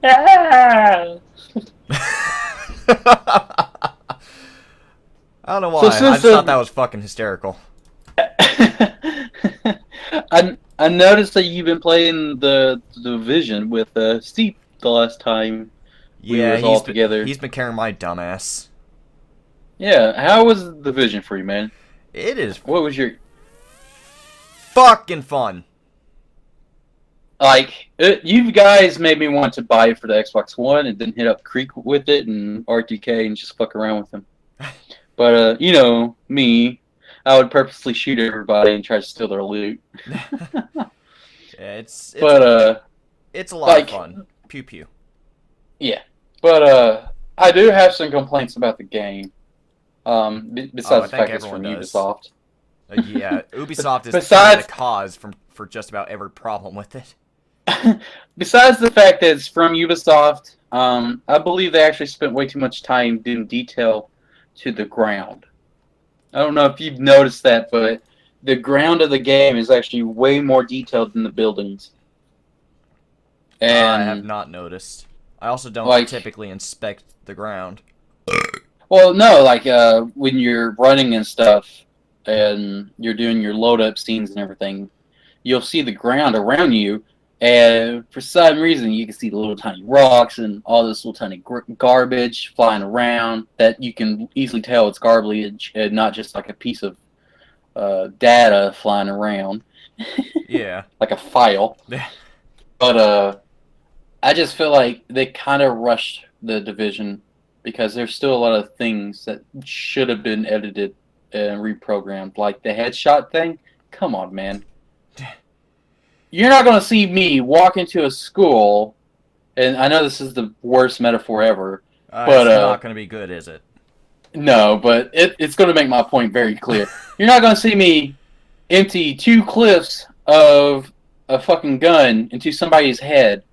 Ah! I don't know So why. I since just thought that was fucking hysterical. I noticed that you've been playing the Division with Steve the last time we Yeah, was all together. he's been carrying my dumbass. Yeah, how was the Division for you, man? It is What was your fucking fun. you guys made me want to buy it for the Xbox One and then hit up Creek with it and RTK and just fuck around with them. But you know me, I would purposely shoot everybody and try to steal their loot. Yeah, But it's a lot of like fun. Pew pew. yeah. But I do have some complaints about the game. Oh, I Besides the think fact it's everyone from does. Ubisoft. Yeah, Ubisoft is kind of the Besides cause for just about every problem with it. besides the fact that it's from Ubisoft, I believe they actually spent way too much time doing detail to the ground. I don't know if you've noticed that, but the ground of the game is actually way more detailed than the buildings. I have And not noticed. I also don't like, typically inspect the ground. well, no, when you're running and stuff, and you're doing your load up scenes and everything, you'll see the ground around you, and for some reason, you can see the little tiny rocks and all this little tiny garbage flying around that you can easily tell it's garbage and not just like a piece of data flying around, Yeah. like a file. But I just feel like they kind of rushed the division because there's still a lot of things that should have been edited and reprogrammed, like the headshot thing. Come on, man. You're not going to see me walk into a school, and I know this is the worst metaphor ever, but It's not going to be good, is it? no, but it's going to make my point very clear. You're not going to see me empty two clips of a fucking gun into somebody's head,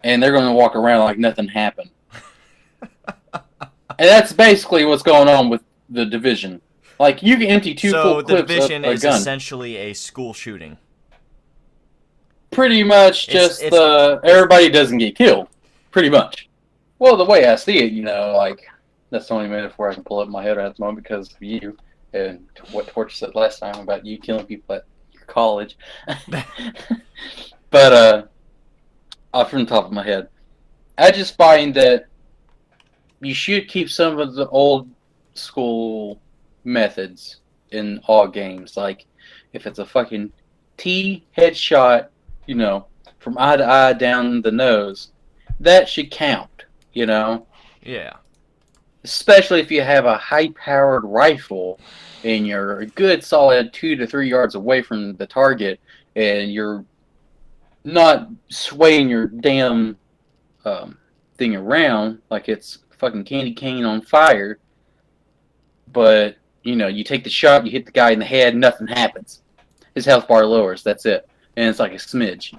and they're going to walk around like nothing happened. And that's basically what's going on with the division. Like, you can empty two full So the clips of division a is gun. essentially a school shooting. Pretty much It's just it's everybody doesn't get killed. Pretty much. Well, the way I see it, that's the only metaphor I can pull up in my head at the moment because of you and what Torch said last time about you killing people at your college. But, off from the top of my head, I just find that you should keep some of the old school methods in all games. Like, if it's a fucking T headshot, from eye to eye down the nose, that should count, yeah. Especially if you have a high powered rifle and you're a good solid 2 to 3 yards away from the target and you're not swaying your damn thing around like it's fucking candy cane on fire, but you take the shot, you hit the guy in the head, nothing happens. His health bar lowers, that's it. And it's like a smidge.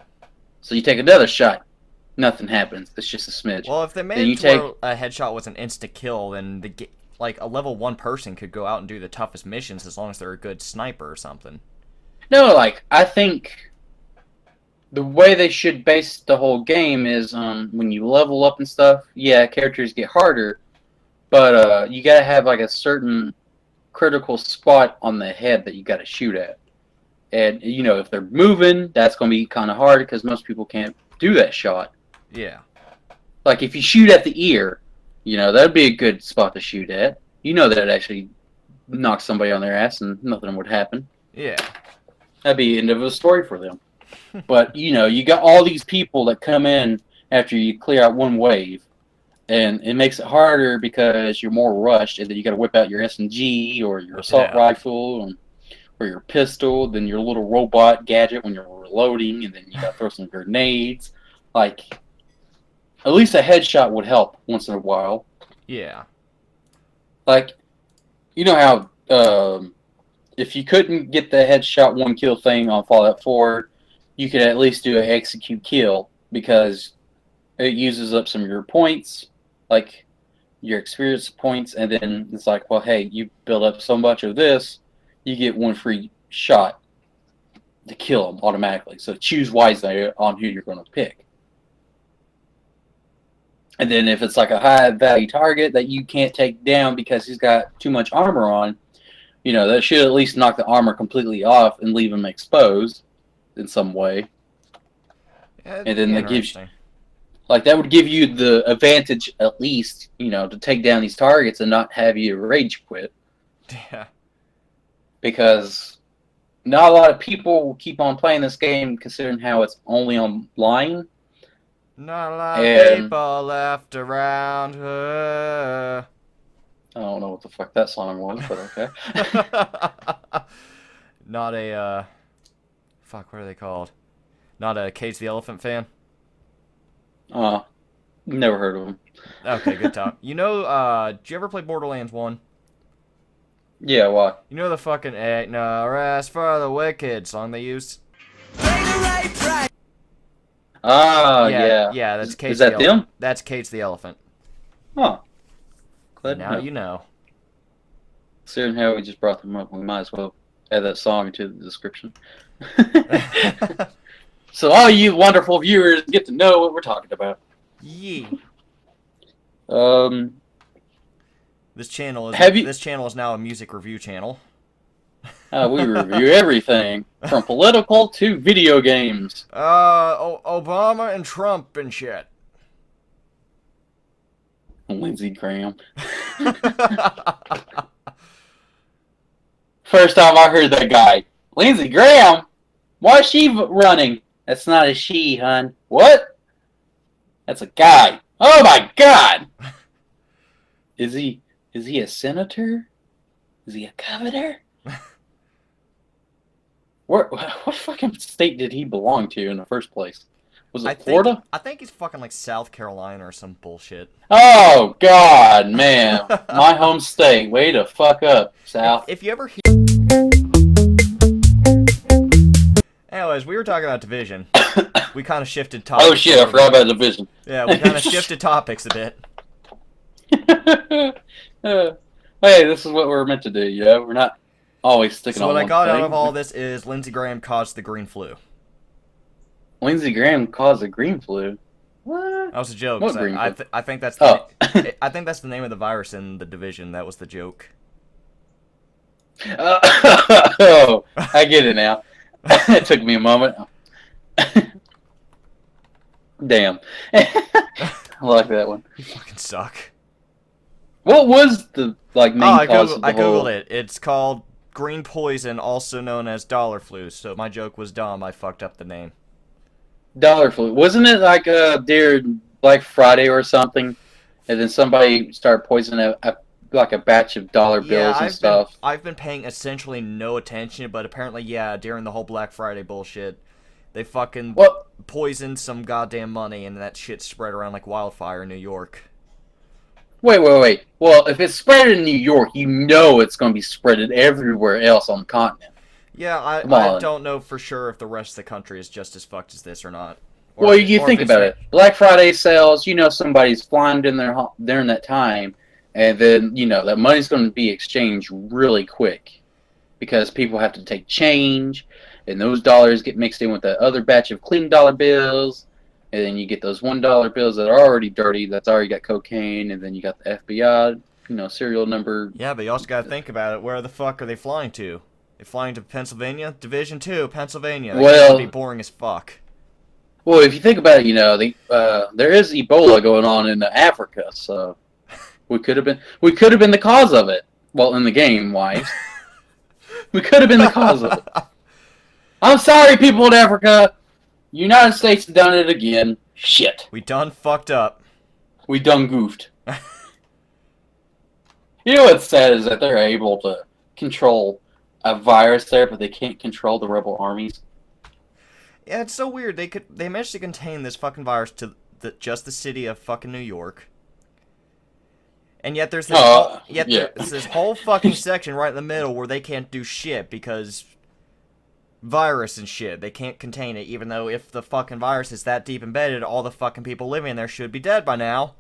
So you take another shot, nothing happens. It's just a smidge. Well, if they made Then it you to where take a headshot was an insta kill, then like a level 1 person could go out and do the toughest missions as long as they're a good sniper or something. no, I think the way they should base the whole game is when you level up and stuff, yeah, characters get harder, but you gotta have like a certain critical spot on the head that you gotta shoot at. And if they're moving, that's gonna be kind of hard because most people can't do that shot. Yeah. Like if you shoot at the ear, that'd be a good spot to shoot at. That'd actually knock somebody on their ass and nothing would happen. Yeah. That'd be the end of the story for them. But you got all these people that come in after you clear out one wave, and it makes it harder because you're more rushed, and then you got to whip out your SMG or your assault Yeah. rifle or your pistol, then your little robot gadget when you're reloading, and then you got to throw some grenades. Like, at least a headshot would help once in a while. Yeah. Like, you know how if you couldn't get the headshot one kill thing on Fallout 4, you could at least do an execute kill because it uses up some of your points, like your experience points, and then it's like, well, hey, you build up so much of this, you get one free shot to kill them automatically. So choose wisely on who you're going to pick. And then if it's like a high value target that you can't take down because he's got too much armor on, that should at least knock the armor completely off and leave him exposed in some way. Yeah, And then that gives that would give you the advantage at least, to take down these targets and not have you rage quit. Yeah. Because not a lot of people keep on playing this game considering how it's only online. Not a lot of people left around. I don't know what the fuck that song was, but okay. Not a, fuck, what are they called? Not a Cage the Elephant fan? Never heard of them. Okay, good talk. Did you ever play Borderlands 1? Yeah, why? You know the fucking Ain't No Rest for the Wicked song they used? Yeah. Yeah, that's Cage Is that them? That's Cage the Elephant. Huh. Glad Now you know. Considering how we just brought them up, we might as well add that song into the description. So all you wonderful viewers get to know what we're talking about. Yeah. This channel is now a music review channel. We review everything from political to video games. Obama and Trump and shit. Lindsey Graham. First time I heard that guy, Lindsey Graham. Why is she running? That's not a she, hun. What? That's a guy. Oh my God! Is he a senator? Is he a governor? What fucking state did he belong to in the first place? Was it Florida? I think he's fucking like South Carolina or some bullshit. Oh God, man, my home state. Way to fuck up, South. If you ever hear. Anyways, we were talking about Division. We kind of shifted topics. Oh shit, I forgot about Division. Yeah, we kind of shifted topics a bit. Hey, this is what we're meant to do, We're not always sticking on one thing. So what I got out of all this is Lindsey Graham caused the green flu. Lindsey Graham caused the green flu? What? That was a joke. What green flu? I think that's the I think that's the name of the virus in the Division. That was the joke. Oh, I get it now. It took me a moment. Damn. I like that one. You fucking suck. What was the main cause of the I googled it. It's called green poison, also known as dollar flu. So my joke was dumb. I fucked up the name. Dollar flu. Wasn't it during Black Friday or something? And then somebody started poisoning a batch of dollar bills and stuff. I've been paying essentially no attention, but apparently, during the whole Black Friday bullshit, they fucking poisoned some goddamn money, and that shit spread around like wildfire in New York. Wait. Well, if it's spread in New York, it's going to be spreaded everywhere else on the continent. Yeah, I don't know for sure if the rest of the country is just as fucked as this or not. Well, you think about it. Black Friday sales, somebody's flying in there during that time. And then, that money's going to be exchanged really quick because people have to take change, and those dollars get mixed in with that other batch of clean dollar bills, and then you get those $1 bills that are already dirty, that's already got cocaine, and then you got the FBI, serial number. Yeah, but you also got to think about it. Where the fuck are they flying to? They flying to Pennsylvania? Division 2, Pennsylvania. That's going to be boring as fuck. Well, if you think about it, there is Ebola going on in Africa, so... We could have been the cause of it. Well, in the game, wise. We could have been the cause of it. I'm sorry, people in Africa. United States have done it again. Shit. We done fucked up. We done goofed. You know what's sad is that they're able to control a virus there, but they can't control the rebel armies. Yeah, it's so weird. They managed to contain this fucking virus to just the city of fucking New York. And yet there's this whole fucking section right in the middle where they can't do shit because virus and shit. They can't contain it, even though if the fucking virus is that deep embedded, all the fucking people living in there should be dead by now.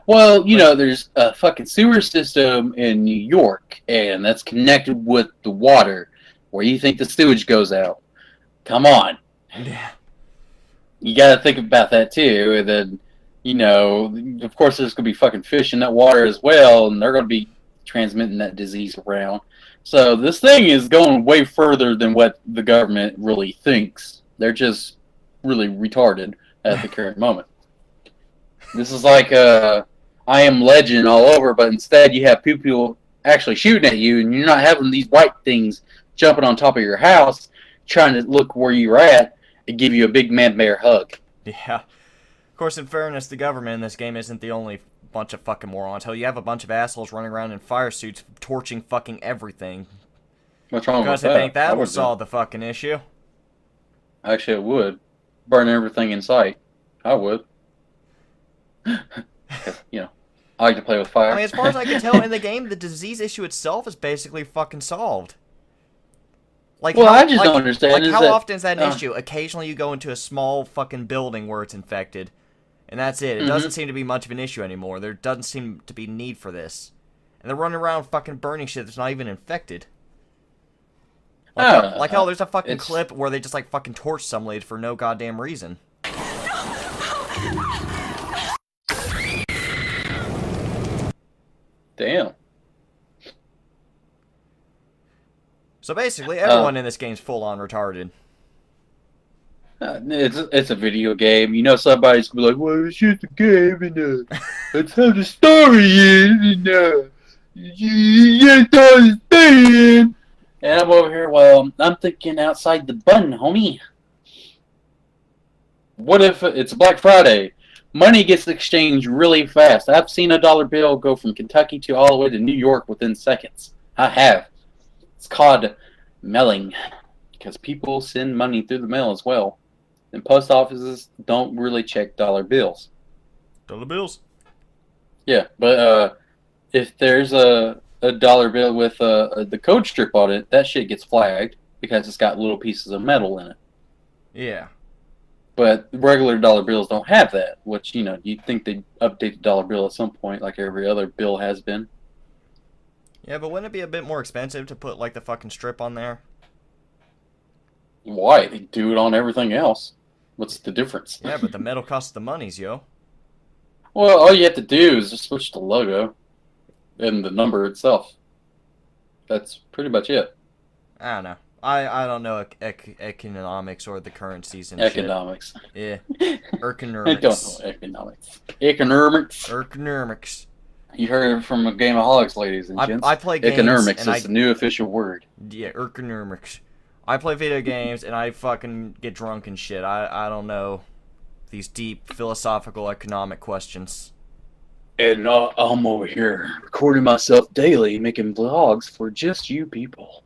Well, there's a fucking sewer system in New York, and that's connected with the water. Where you think the sewage goes out? Come on. Yeah. You gotta think about that too, and then you know, of course there's going to be fucking fish in that water as well, and they're going to be transmitting that disease around. So this thing is going way further than what the government really thinks. They're just really retarded at the current moment. This is like I Am Legend all over, but instead you have people actually shooting at you, and you're not having these white things jumping on top of your house trying to look where you're at and give you a big man bear hug. Yeah. Of course, in fairness, the government in this game isn't the only bunch of fucking morons. Hell, you have a bunch of assholes running around in fire suits torching fucking everything. What's wrong with that? Because they think that will solve the fucking issue. Actually, it would. Burn everything in sight. I would. You know, I like to play with fire. I mean, as far as I can tell in the game, the disease issue itself is basically fucking solved. Like, well, I just don't understand. Like, how often is that an issue? Occasionally you go into a small fucking building where it's infected, and that's it. It doesn't seem to be much of an issue anymore. There doesn't seem to be need for this. And they're running around fucking burning shit that's not even infected. Like, hell, there's a fucking clip where they just, like, fucking torch some lady for no goddamn reason. Damn. So basically, everyone in this game's full-on retarded. It's a video game. You know, somebody's gonna be like, "Well, it's just a game, and that's how the story is, and you just understand." And I'm over here. Well, I'm thinking outside the bun, homie. What if it's Black Friday? Money gets exchanged really fast. I've seen a dollar bill go from Kentucky to all the way to New York within seconds. I have. It's called mailing, because people send money through the mail as well. And post offices don't really check dollar bills. Dollar bills? Yeah, but if there's a dollar bill with the code strip on it, that shit gets flagged because it's got little pieces of metal in it. Yeah. But regular dollar bills don't have that, which, you know, you'd think they'd update the dollar bill at some point like every other bill has been. Yeah, but wouldn't it be a bit more expensive to put, like, the fucking strip on there? Why? They do it on everything else. What's the difference? Yeah, but the metal costs the monies, yo. Well, all you have to do is just switch the logo and the number itself. That's pretty much it. I don't know. I don't know economics or the currencies and economics. Shit. Yeah. Economics. I don't know economics. Economics. Economics. You heard it from a Gameaholics, ladies and gents. I play games. Economics is the new official word. Yeah, economics. I play video games and I fucking get drunk and shit. I don't know these deep philosophical economic questions. And I'm over here recording myself daily, making vlogs for just you people.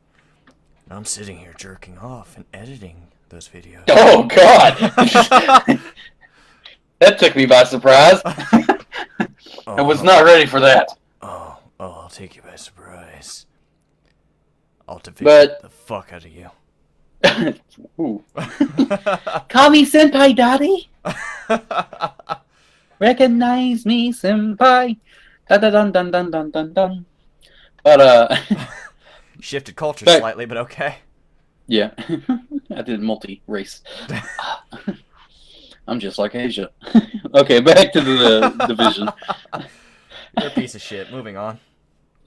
I'm sitting here jerking off and editing those videos. Oh, God! That took me by surprise. I was not ready for that. Oh, I'll take you by surprise. I'll defeat the fuck out of you. Ooh. Call me senpai, daddy. Recognize me, senpai. Dun dun dun dun dun dun dun. But shifted culture slightly, but okay. Yeah, I did multi-race. I'm just like Asia. Okay, back to the division. You're a piece of shit. Moving on.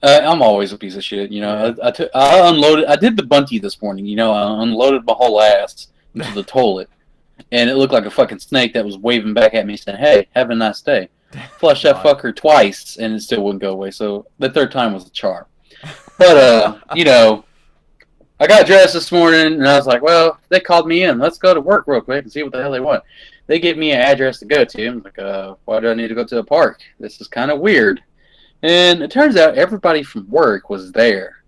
I'm always a piece of shit. You know, I unloaded. I did the bunty this morning. You know, I unloaded my whole ass into the toilet, and it looked like a fucking snake that was waving back at me, saying, "Hey, have a nice day." Flushed that fucker twice, and it still wouldn't go away. So the third time was a charm. But you know, I got dressed this morning, and I was like, "Well, they called me in. Let's go to work real quick and see what the hell they want." They gave me an address to go to. I'm like, "Why do I need to go to a park? This is kind of weird." And it turns out everybody from work was there,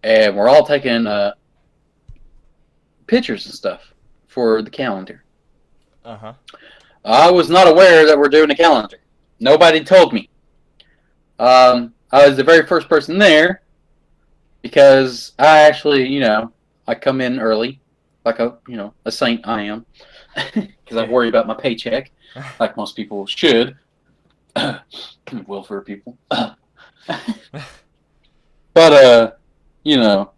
and we're all taking pictures and stuff for the calendar. Uh-huh. I was not aware that we're doing a calendar. Nobody told me. I was the very first person there because I actually, you know, I come in early, like a saint I am, because I worry about my paycheck, like most people should. Welfare people. But, you know,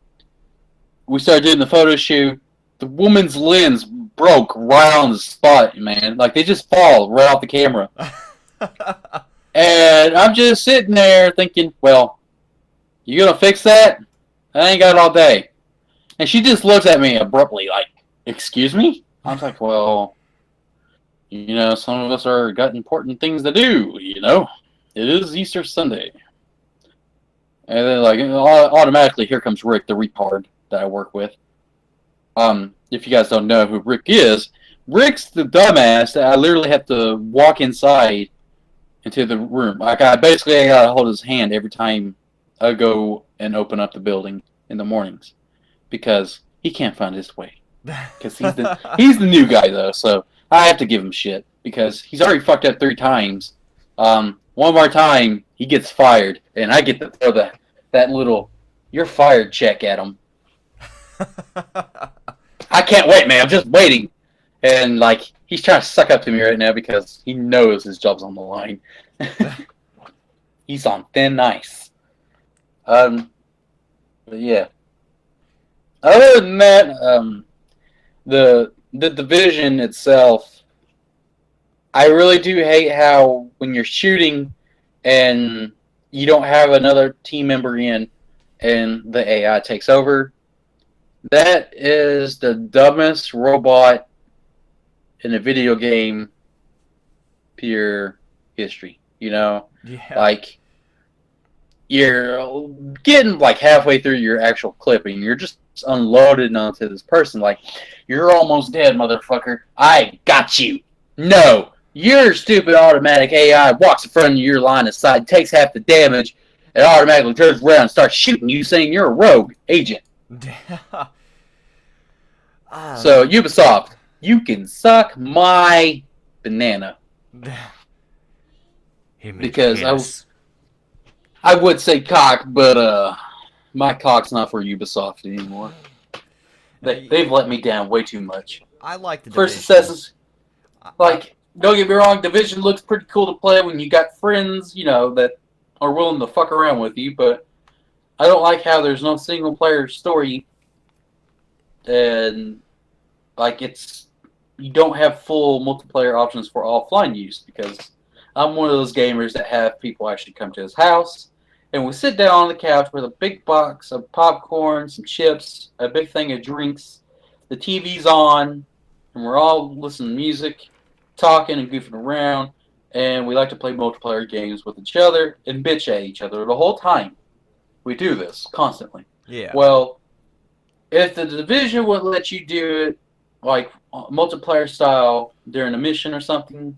we started doing the photo shoot. The woman's lens broke right on the spot, man. Like, they just fall right off the camera. And I'm just sitting there thinking, well, you gonna fix that? I ain't got all day. And she just looks at me abruptly, like, excuse me? I was like, well, some of us are got important things to do, It is Easter Sunday. And then, like, automatically, here comes Rick, the retard that I work with. If you guys don't know who Rick is, Rick's the dumbass that I literally have to walk inside into the room. Like, I gotta hold his hand every time I go and open up the building in the mornings. Because he can't find his way. Because he's the new guy, though, so I have to give him shit. Because he's already fucked up 3 times. One more time, he gets fired, and I get to throw that little "you're fired" check at him. I can't wait, man. I'm just waiting. And, like, he's trying to suck up to me right now because he knows his job's on the line. He's on thin ice. But yeah. Other than that, the Division itself, I really do hate how when you're shooting and you don't have another team member in and the AI takes over. That is the dumbest robot in a video game pure history, Yeah. Like, you're getting like halfway through your actual clip and you're just unloaded onto this person like, you're almost dead, motherfucker. I got you. No, your stupid automatic AI walks in front of your line of sight, takes half the damage, and automatically turns around and starts shooting you saying you're a rogue agent. So, Ubisoft, you can suck my banana. Because I would say cock, but my cock's not for Ubisoft anymore. They've let me down way too much. I like the First Division. Assassin's, like, don't get me wrong, Division looks pretty cool to play when you got friends, that are willing to fuck around with you, but I don't like how there's no single player story and like you don't have full multiplayer options for offline use because I'm one of those gamers that have people actually come to his house and we sit down on the couch with a big box of popcorn, some chips, a big thing of drinks, the TV's on, and we're all listening to music, talking and goofing around, and we like to play multiplayer games with each other and bitch at each other the whole time. We do this constantly. Yeah. Well, if the Division would let you do it like multiplayer style during a mission or something,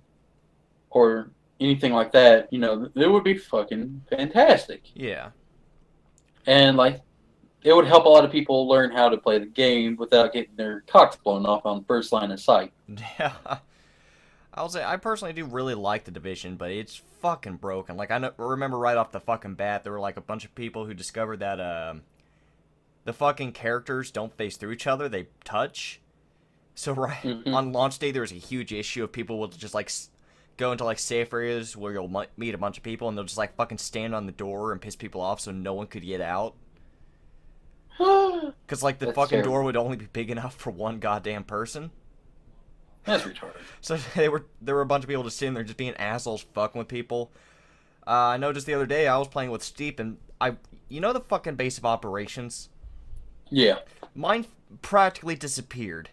or anything like that, it would be fucking fantastic. Yeah. And like, it would help a lot of people learn how to play the game without getting their cocks blown off on the first line of sight. Yeah. I'll say I personally do really like the Division, but it's fucking broken. Like remember right off the fucking bat, there were like a bunch of people who discovered that the fucking characters don't face through each other; they touch. So on launch day, there was a huge issue of people will just like go into like safe areas where you'll meet a bunch of people, and they'll just like fucking stand on the door and piss people off, so no one could get out. Because like the That's fucking terrible. door would only be big enough for one goddamn person. That's retarded. So there were a bunch of people just sitting there just being assholes, fucking with people. I know just the other day I was playing with Steep, and the fucking base of operations. Yeah. Mine practically disappeared.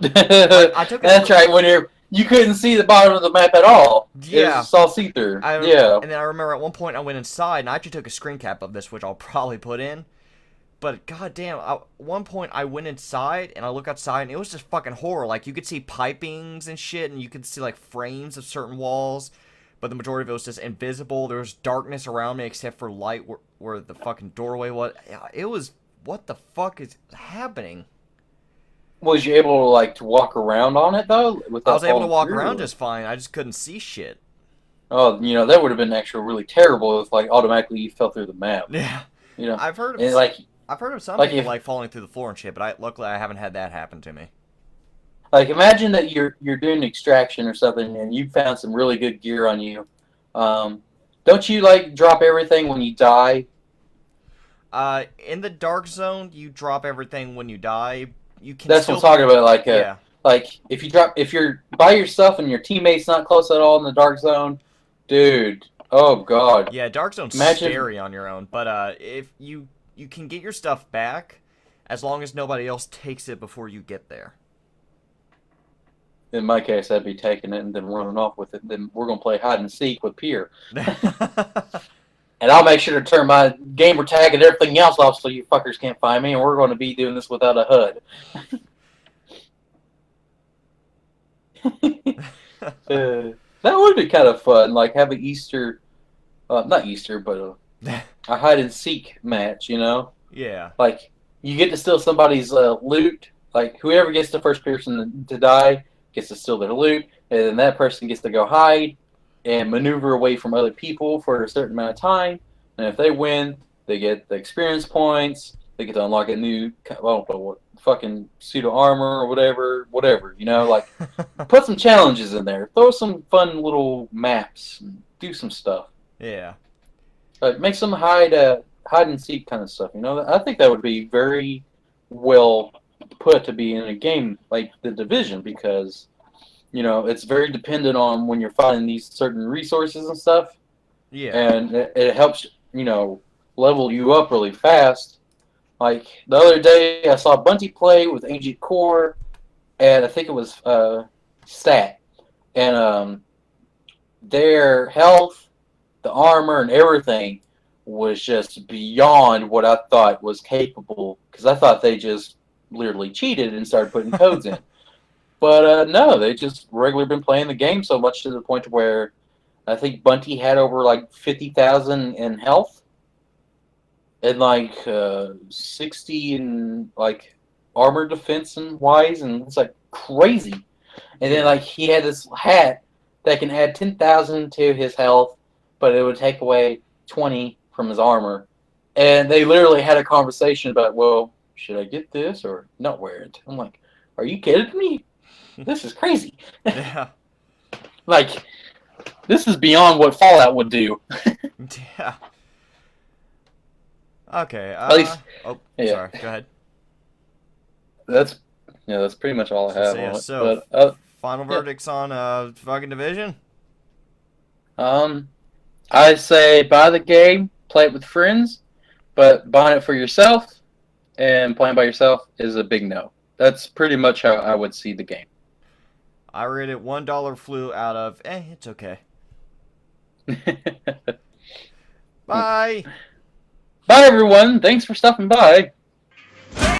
I took That's right. When you couldn't see the bottom of the map at all. Yeah. It was just all see-through. And then I remember at one point I went inside, and I actually took a screen cap of this, which I'll probably put in. But goddamn, at one point I went inside, and I look outside, and it was just fucking horror. Like, you could see pipings and shit, and you could see, like, frames of certain walls. But the majority of it was just invisible. There was darkness around me except for light where the fucking doorway was. It was, what the fuck is happening? Was you able to walk around on it though? I was able to walk around just fine. I just couldn't see shit. Oh, that would have been actually really terrible if automatically you fell through the map. Yeah. I've heard of some people falling through the floor and shit, but luckily I haven't had that happen to me. Like, imagine that you're doing extraction or something and you found some really good gear on you. Don't you drop everything when you die? In the dark zone, you drop everything when you die. That's what I'm talking about. Like if you're by yourself and your teammate's not close at all in the dark zone, dude. Oh god. Yeah, Dark Zone's Imagine scary on your own, but if you can get your stuff back as long as nobody else takes it before you get there. in my case, I'd be taking it and then running off with it. Then we're gonna play hide and seek with Pierre, and I'll make sure to turn my gamer tag and everything else off so you fuckers can't find me. And we're going to be doing this without a HUD. That would be kind of fun, like have an Easter, not Easter, but a hide and seek match. You know, Yeah. like you get to steal somebody's loot. Like whoever gets the first person to die gets to steal their loot, and then that person gets to go hide and maneuver away from other people for a certain amount of time. And if they win, they get the experience points. They get to unlock a new, I don't know what, fucking suit of armor or whatever. You know, like put some challenges in there. Throw some fun little maps. And do some stuff. Yeah. Make some hide and seek kind of stuff. You know, I think that would be very well put to be in a game like The Division because, you know, it's very dependent on when you're finding these certain resources and stuff. Yeah. And it helps, you know, level you up really fast. Like the other day, I saw Bunty play with Agent Core, and I think it was Stat, and their health, the armor, and everything was just beyond what I thought was capable. Because I thought they just literally cheated and started putting codes in. But no, they just regularly been playing the game so much to the point where I think Bunty had over like 50,000 in health and like 60 in like armor defense and wise, and it's like crazy. And then like he had this hat that can add 10,000 to his health, but it would take away 20 from his armor. And they literally had a conversation about, well, should I get this or not wear it? I'm like, are you kidding me? This is crazy. Yeah. Like, this is beyond what Fallout would do. Yeah. Okay. At least, oh, yeah. sorry. Go ahead. That's pretty much all I have So, yeah, on it. so But, final verdicts on fucking Division? I say buy the game, play it with friends, but buying it for yourself and playing by yourself is a big no. That's pretty much how I would see the game. I rate it $1 flu out of, it's okay. Bye! Bye, everyone. Thanks for stopping by.